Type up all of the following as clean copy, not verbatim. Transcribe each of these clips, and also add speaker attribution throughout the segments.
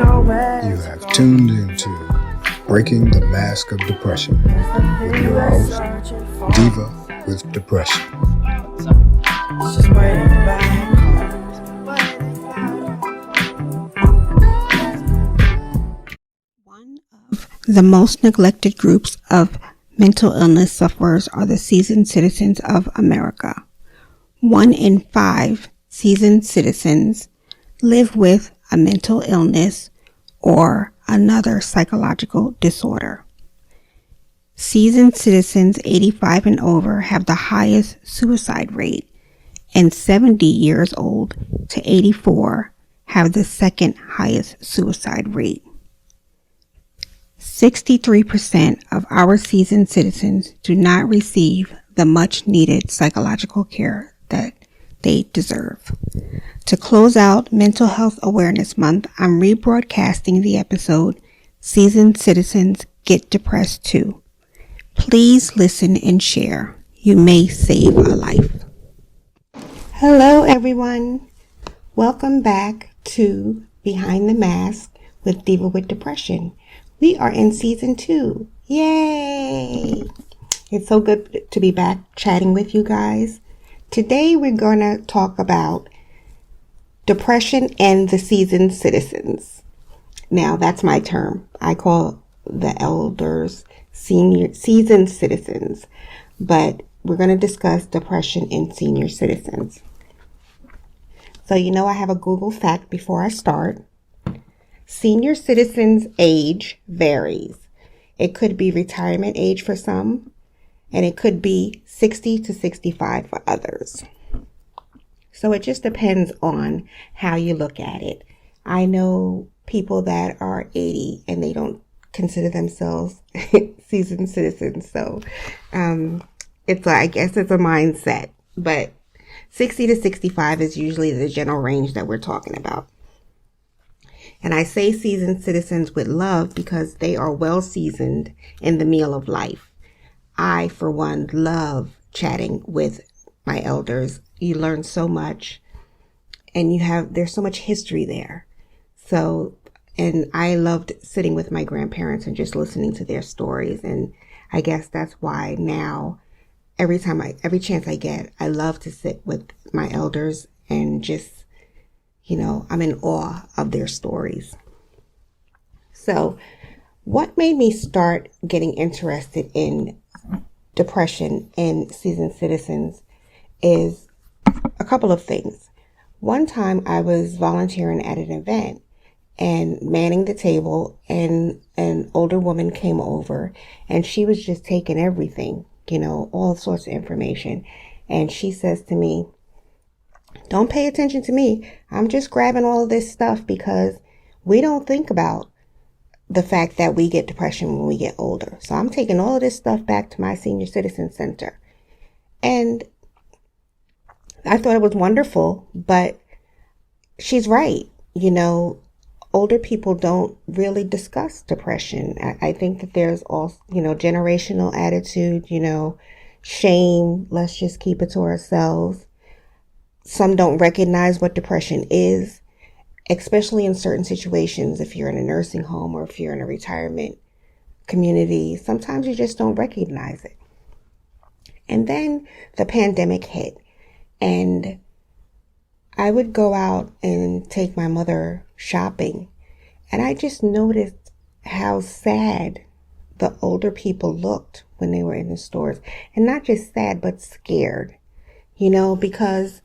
Speaker 1: You have tuned into Breaking the Mask of Depression with your host, Diva with Depression.
Speaker 2: One of the most neglected groups of mental illness sufferers are the seasoned citizens of America. 1 in 5 seasoned citizens live with a mental illness or another psychological disorder. Seasoned citizens 85 and over have the highest suicide rate, and 70 years old to 84 have the second highest suicide rate. 63% of our seasoned citizens do not receive the much needed psychological care that they deserve. To close out Mental Health Awareness Month, I'm rebroadcasting the episode Seasoned Citizens Get Depressed Too. Please listen and share. You may save a life. Hello everyone. Welcome back to Behind the Mask with Diva with Depression. We are in season 2. Yay! It's so good to be back chatting with you guys. Today we're going to talk about depression and the seasoned citizens. Now that's my term. I call the elders seasoned citizens, but we're going to discuss depression in senior citizens. So I have a Google fact before I start. Senior citizens' age varies. It could be retirement age for some, and it could be 60 to 65 for others. So it just depends on how you look at it. I know people that are 80 and they don't consider themselves seasoned citizens. So I guess it's a mindset, but 60 to 65 is usually the general range that we're talking about. And I say seasoned citizens with love because they are well seasoned in the meal of life. I, for one, love chatting with my elders. You learn so much, and there's so much history there. And I loved sitting with my grandparents and just listening to their stories. And I guess that's why now, every chance I get, I love to sit with my elders and just, I'm in awe of their stories. So what made me start getting interested in depression in seasoned citizens is a couple of things. One time I was volunteering at an event and manning the table, and an older woman came over and she was just taking everything, all sorts of information. And she says to me, "Don't pay attention to me. I'm just grabbing all of this stuff because we don't think about the fact that we get depression when we get older. So I'm taking all of this stuff back to my senior citizen center." And I thought it was wonderful, but she's right. Older people don't really discuss depression. I think that there's also, generational attitude, shame. Let's just keep it to ourselves. Some don't recognize what depression is, especially in certain situations. If you're in a nursing home or if you're in a retirement community, sometimes you just don't recognize it. And then the pandemic hit, and I would go out and take my mother shopping, and I just noticed how sad the older people looked when they were in the stores. And not just sad, but scared, because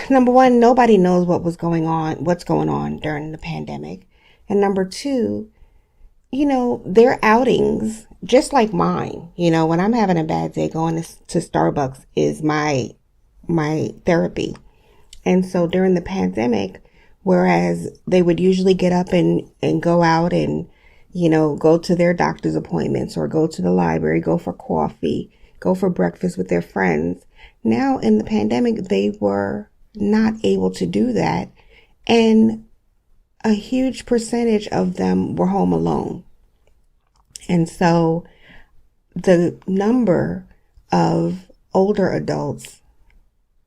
Speaker 2: number one, nobody knows what's going on during the pandemic. And number two, their outings, just like mine, when I'm having a bad day, going to Starbucks is my therapy. And so during the pandemic, whereas they would usually get up and go out and, go to their doctor's appointments or go to the library, go for coffee, go for breakfast with their friends. Now in the pandemic, they were not able to do that. And a huge percentage of them were home alone. And so the number of older adults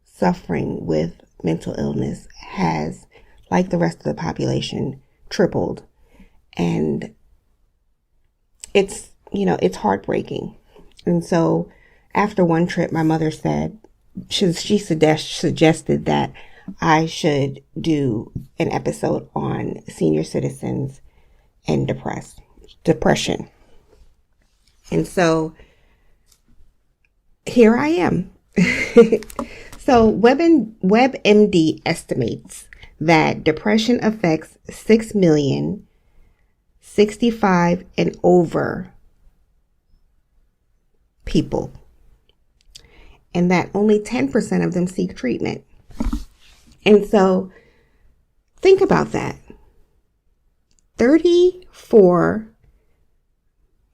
Speaker 2: suffering with mental illness has, like the rest of the population, tripled. And it's heartbreaking. And so after one trip, my mother said, she suggested that I should do an episode on senior citizens and depression. And so here I am. So WebMD estimates that depression affects 6 million 65 and over people, and that only 10% of them seek treatment. And so think about that. 34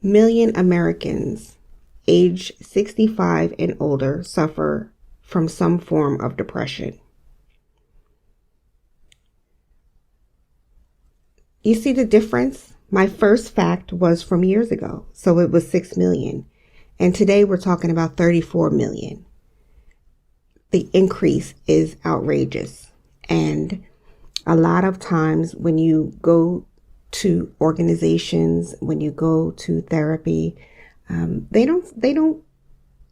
Speaker 2: million Americans age 65 and older suffer from some form of depression. You see the difference? My first fact was from years ago, so it was 6 million. And today we're talking about 34 million. The increase is outrageous. And a lot of times when you go to organizations, when you go to therapy, they don't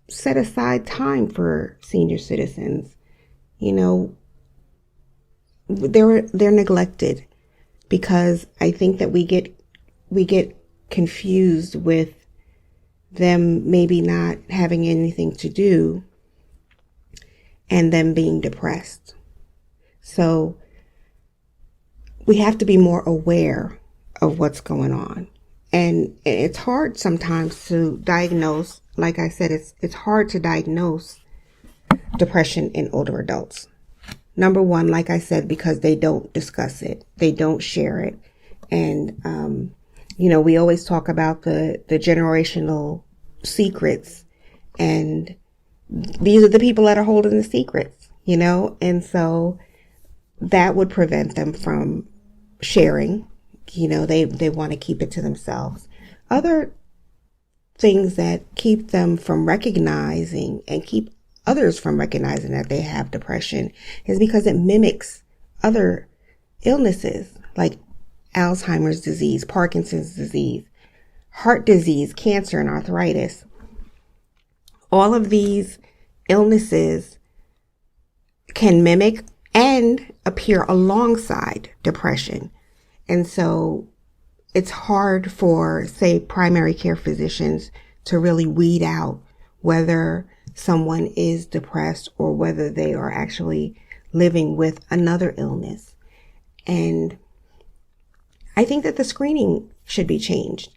Speaker 2: set aside time for senior citizens. They're neglected, because I think that we get confused with them maybe not having anything to do and them being depressed. So we have to be more aware of what's going on. And it's hard sometimes to diagnose. Like I said, it's hard to diagnose depression in older adults. Number one, like I said, because they don't discuss it. They don't share it. And, we always talk about the generational secrets. And these are the people that are holding the secrets, And so that would prevent them from sharing. They want to keep it to themselves. Other things that keep them from recognizing and keep others from recognizing that they have depression is because it mimics other illnesses like Alzheimer's disease, Parkinson's disease, heart disease, cancer, and arthritis. All of these illnesses can mimic and appear alongside depression. And so it's hard for, say, primary care physicians to really weed out whether someone is depressed or whether they are actually living with another illness. And I think that the screening should be changed.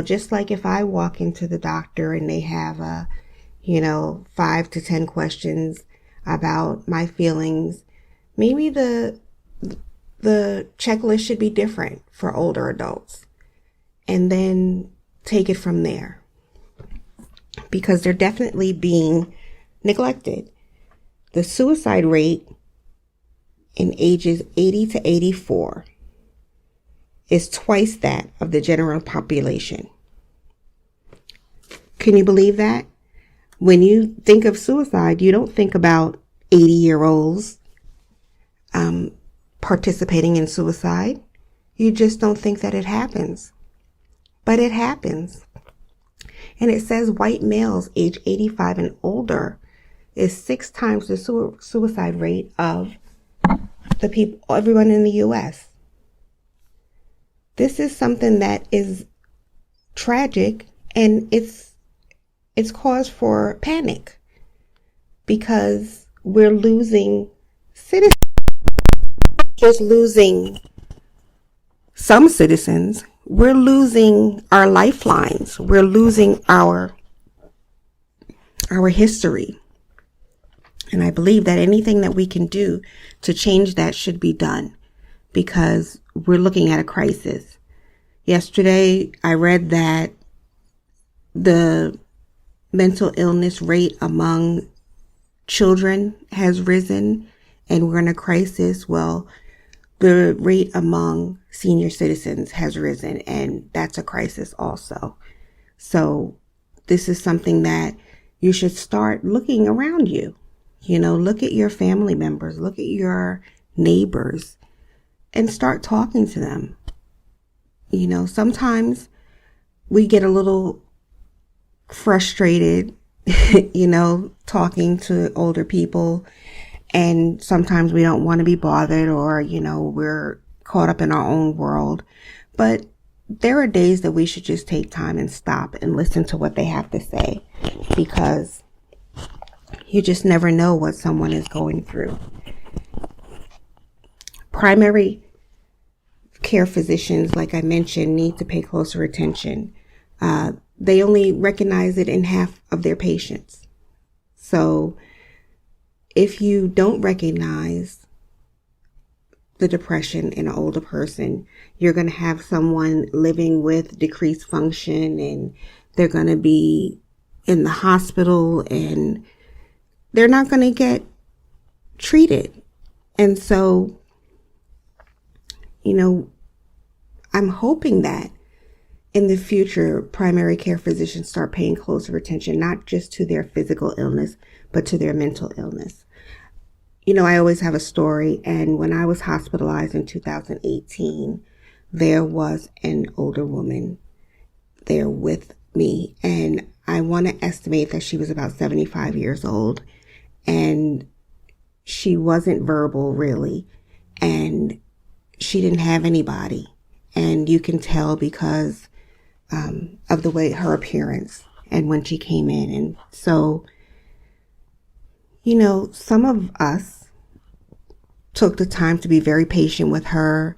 Speaker 2: Just like if I walk into the doctor and they have 5 to 10 questions about my feelings, maybe the checklist should be different for older adults, and then take it from there, because they're definitely being neglected. The suicide rate in ages 80 to 84 is twice that of the general population. Can you believe that? When you think of suicide, you don't think about 80-year-olds participating in suicide. You just don't think that it happens. But it happens. And it says white males age 85 and older is 6 times the suicide rate of everyone in the U.S. This is something that is tragic, and it's cause for panic, because we're losing citizens. Just losing some citizens. We're losing our lifelines. We're losing our history. And I believe that anything that we can do to change that should be done, because we're looking at a crisis. Yesterday, I read that the mental illness rate among children has risen, and we're in a crisis. Well, the rate among senior citizens has risen, and that's a crisis also. So this is something that you should start looking around you. Look at your family members, look at your neighbors. and start talking to them. You know, sometimes we get a little frustrated, you know, talking to older people, and sometimes we don't want to be bothered, or, you know, we're caught up in our own world. But there are days that we should just take time and stop and listen to what they have to say, because you just never know what someone is going through. Primary care physicians, like I mentioned, need to pay closer attention. They only recognize it in half of their patients. So if you don't recognize the depression in an older person, you're going to have someone living with decreased function, and they're going to be in the hospital, and they're not going to get treated. And so, you know, I'm hoping that in the future, primary care physicians start paying closer attention, not just to their physical illness, but to their mental illness. You know, I always have a story, and when I was hospitalized in 2018, there was an older woman there with me, and I want to estimate that she was about 75 years old, and she wasn't verbal really, and she didn't have anybody, and you can tell because of the way her appearance and when she came in. And so, you know, some of us took the time to be very patient with her,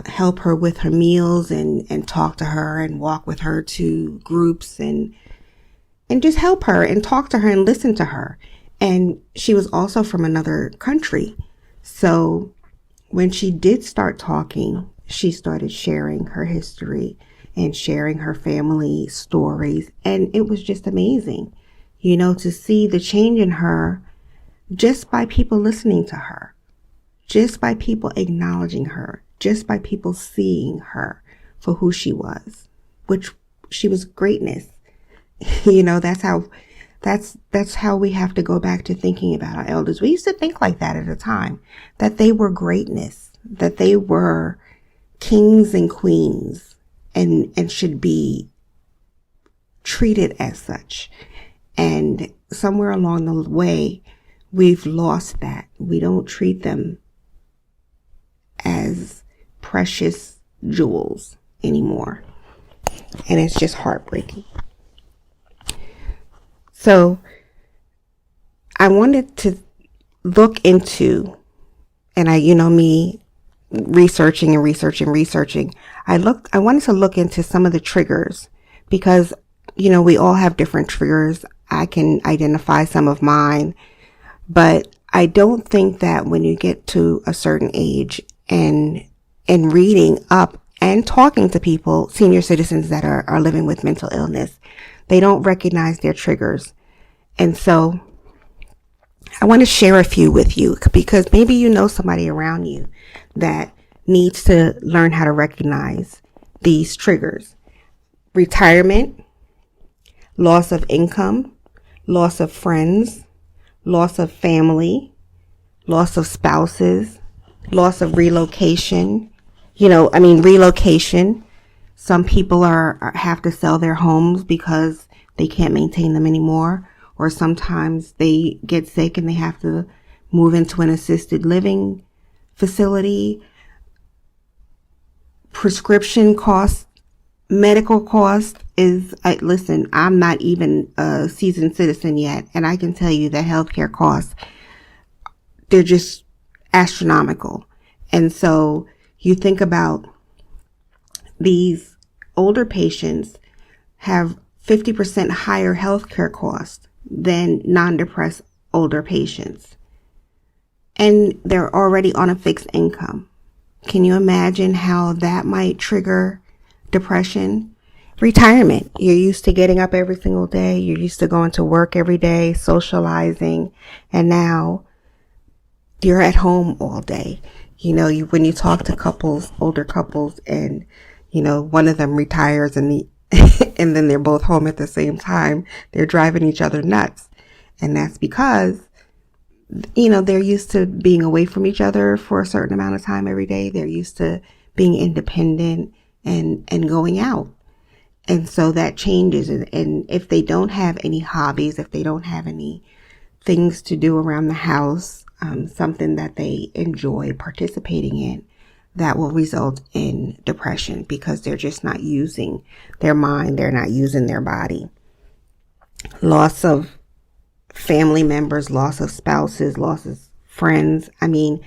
Speaker 2: help her with her meals, and talk to her and walk with her to groups, and just help her and talk to her and listen to her. And she was also from another country. So when she did start talking, she started sharing her history and sharing her family stories. And it was just amazing, you know, to see the change in her just by people listening to her, just by people acknowledging her, just by people seeing her for who she was, which she was greatness. You know, that's how we have to go back to thinking about our elders. We used to think like that at a time, that they were greatness, that they were kings and queens, and should be treated as such. And somewhere along the way, we've lost that. We don't treat them as precious jewels anymore. And it's just heartbreaking. So I wanted to look into, and me researching, I wanted to look into some of the triggers, because, you know, we all have different triggers. I can identify some of mine, but I don't think that when you get to a certain age and reading up and talking to people, senior citizens that are living with mental illness, they don't recognize their triggers. And so I want to share a few with you, because maybe you know somebody around you that needs to learn how to recognize these triggers. Retirement, loss of income, loss of friends, loss of family, loss of spouses, loss of relocation. Relocation. Some people have to sell their homes because they can't maintain them anymore. Or sometimes they get sick and they have to move into an assisted living facility. Prescription costs, medical costs listen, I'm not even a seasoned citizen yet, and I can tell you that healthcare costs, they're just astronomical. And so you think about these older patients have 50% higher healthcare costs than non-depressed older patients. And they're already on a fixed income. Can you imagine how that might trigger depression? Retirement. You're used to getting up every single day. You're used to going to work every day, socializing. And now you're at home all day. You know, when you talk to older couples, and, you know, one of them retires and and then they're both home at the same time, they're driving each other nuts. And that's because they're used to being away from each other for a certain amount of time every day. They're used to being independent and going out. And so that changes. And if they don't have any hobbies, if they don't have any things to do around the house, something that they enjoy participating in, that will result in depression because they're just not using their mind. They're not using their body. Loss of family members, loss of spouses, loss of friends. I mean,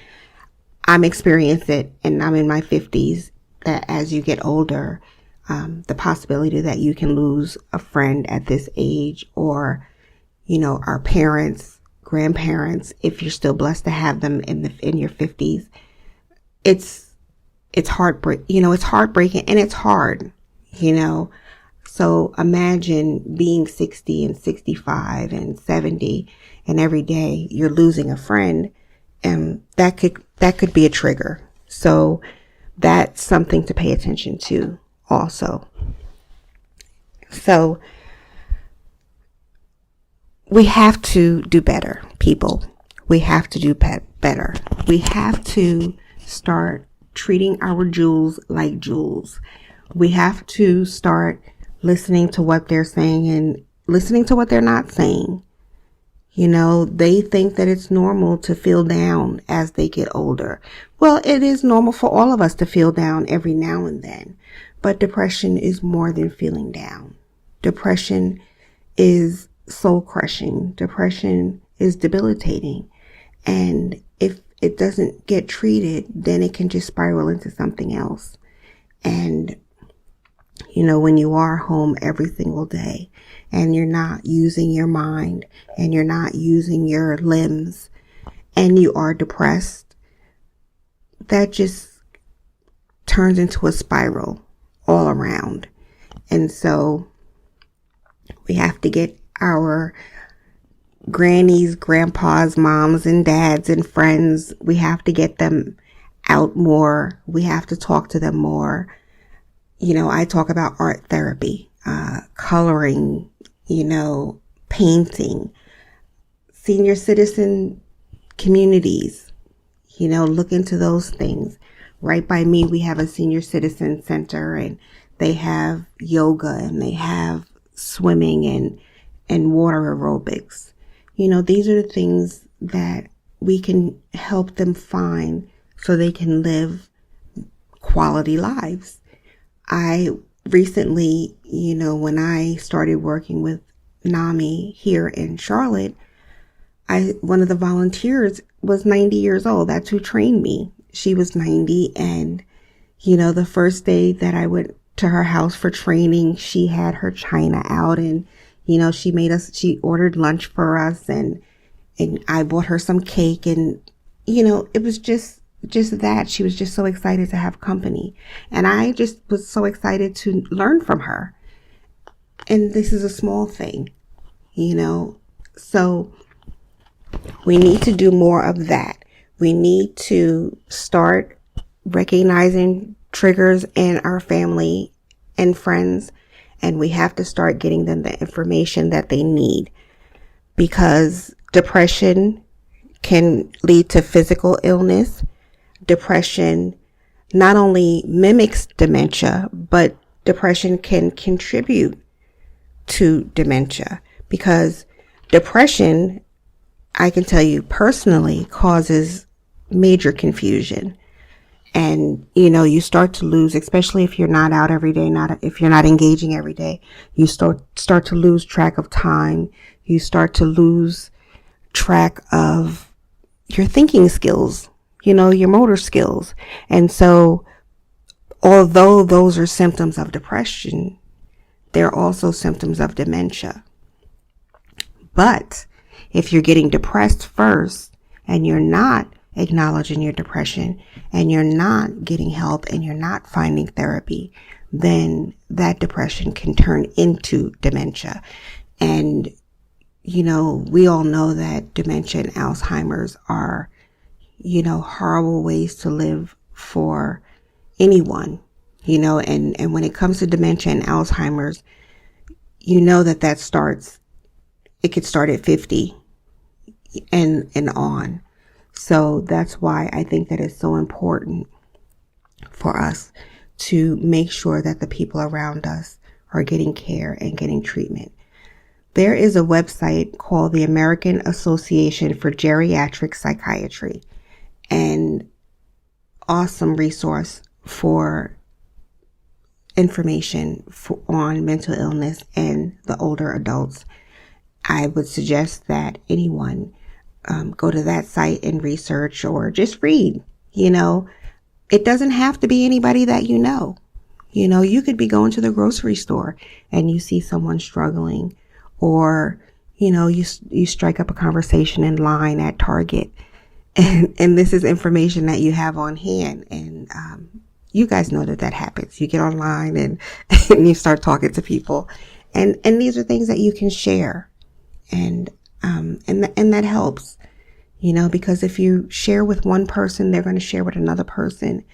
Speaker 2: I'm experiencing it, and I'm in my 50s, that as you get older, the possibility that you can lose a friend at this age, or, our parents, grandparents, if you're still blessed to have them in your 50s, it's heartbreaking, it's heartbreaking, and it's hard, So imagine being 60 and 65 and 70, and every day you're losing a friend, and that could be a trigger. So that's something to pay attention to also. So we have to do better, people. We have to do better. We have to start treating our jewels like jewels. We have to start listening to what they're saying and listening to what they're not saying. They think that it's normal to feel down as they get older. Well, it is normal for all of us to feel down every now and then. But depression is more than feeling down. Depression is soul crushing. Depression is debilitating. And if it doesn't get treated, then it can just spiral into something else. And when you are home every single day and you're not using your mind and you're not using your limbs and you are depressed, that just turns into a spiral all around. And so we have to get our grannies, grandpas, moms, and dads and friends, we have to get them out more. We have to talk to them more. I talk about art therapy, coloring, painting, senior citizen communities, look into those things. Right by me, we have a senior citizen center, and they have yoga, and they have swimming and water aerobics. These are the things that we can help them find so they can live quality lives. I recently, when I started working with NAMI here in Charlotte, one of the volunteers was 90 years old. That's who trained me. She was 90, and, the first day that I went to her house for training, she had her china out, and, she ordered lunch for us, and I bought her some cake, and, it was just that. She was just so excited to have company. And I just was so excited to learn from her. And this is a small thing, So we need to do more of that. We need to start recognizing triggers in our family and friends. And we have to start getting them the information that they need. Because depression can lead to physical illness. Depression not only mimics dementia, but depression can contribute to dementia, because depression, I can tell you personally, causes major confusion. And, you start to lose, especially if you're not out every day, if you're not engaging every day, you start to lose track of time. You start to lose track of your thinking skills, your motor skills. And so, although those are symptoms of depression, they're also symptoms of dementia. But if you're getting depressed first and you're not acknowledging your depression and you're not getting help and you're not finding therapy, then that depression can turn into dementia. And, we all know that dementia and Alzheimer's are, horrible ways to live for anyone, and when it comes to dementia and Alzheimer's, it could start at 50. and on. So that's why I think that it's so important for us to make sure that the people around us are getting care and getting treatment. There is a website called the American Association for Geriatric Psychiatry, an awesome resource for information on mental illness and the older adults. I would suggest that anyone go to that site and research or just read. It doesn't have to be anybody that you know. You could be going to the grocery store and you see someone struggling, or, you strike up a conversation in line at Target, and this is information that you have on hand. And you guys know that happens. You get online and you start talking to people, and these are things that you can share. And that helps, because if you share with one person, they're going to share with another person.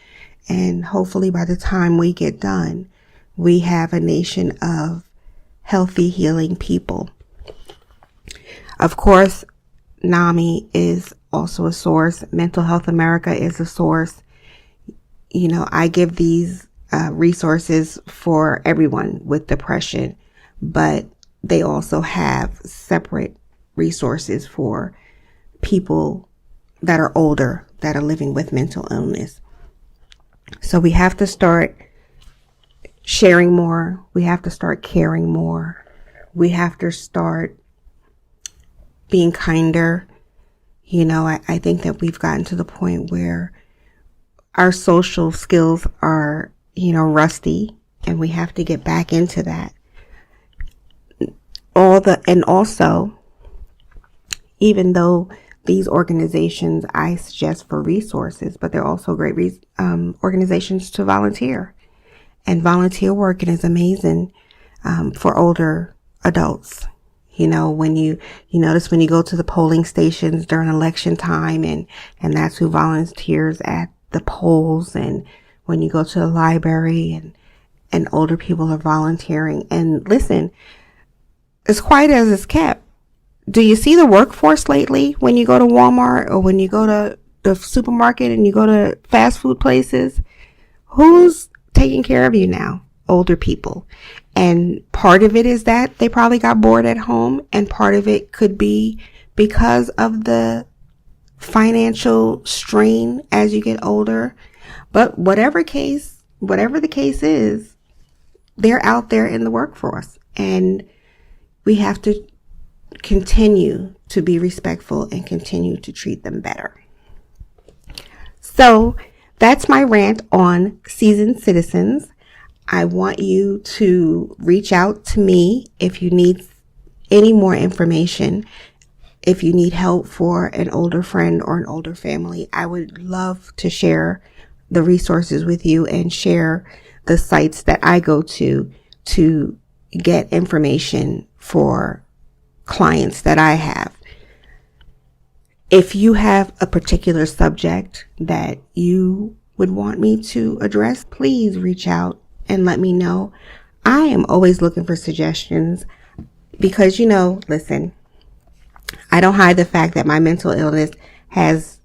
Speaker 2: And hopefully by the time we get done, we have a nation of healthy, healing people. Of course, NAMI is also a source. Mental Health America is a source. I give these resources for everyone with depression, but they also have separate resources for people that are older, that are living with mental illness. So we have to start sharing more. We have to start caring more. We have to start being kinder. I think that we've gotten to the point where our social skills are, rusty, and we have to get back into that. And also, even though these organizations I suggest for resources, but they're also great organizations to volunteer. And volunteer work is amazing for older adults. When you notice when you go to the polling stations during election time, and that's who volunteers at the polls, and when you go to the library and older people are volunteering. And listen, as quiet as it's kept, do you see the workforce lately when you go to Walmart or when you go to the supermarket and you go to fast food places? Who's taking care of you now? Older people. And part of it is that they probably got bored at home, and part of it could be because of the financial strain as you get older. But whatever the case is, they're out there in the workforce, and we have to continue to be respectful and continue to treat them better. So that's my rant on seasoned citizens. I want you to reach out to me if you need any more information. If you need help for an older friend or an older family, I would love to share the resources with you and share the sites that I go to get information for clients that I have. If you have a particular subject that you would want me to address, please reach out and let me know. I am always looking for suggestions because, listen, I don't hide the fact that my mental illness has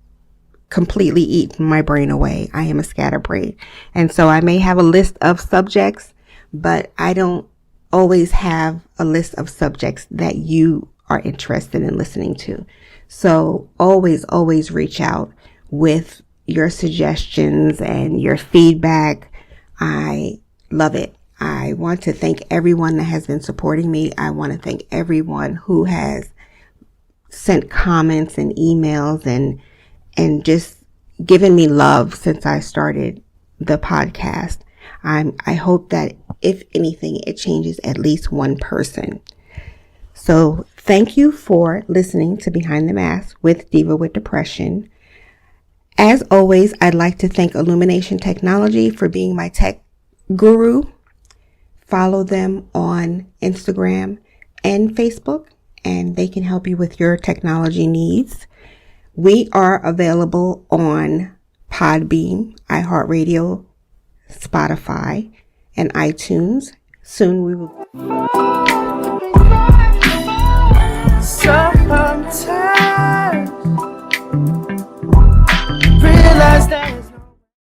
Speaker 2: completely eaten my brain away. I am a scatterbrain. And so I may have a list of subjects, but I don't always have a list of subjects that you are interested in listening to. So always reach out with your suggestions and your feedback. I love it. I want to thank everyone that has been supporting me. I want to thank everyone who has sent comments and emails and just given me love since I started the podcast. I hope that if anything, it changes at least one person. So thank you for listening to Behind the Mask with Diva with Depression. As always, I'd like to thank Illumination Technology for being my tech guru. Follow them on Instagram and Facebook, and they can help you with your technology needs. We are available on Podbean, iHeartRadio, Spotify, and iTunes. Soon we will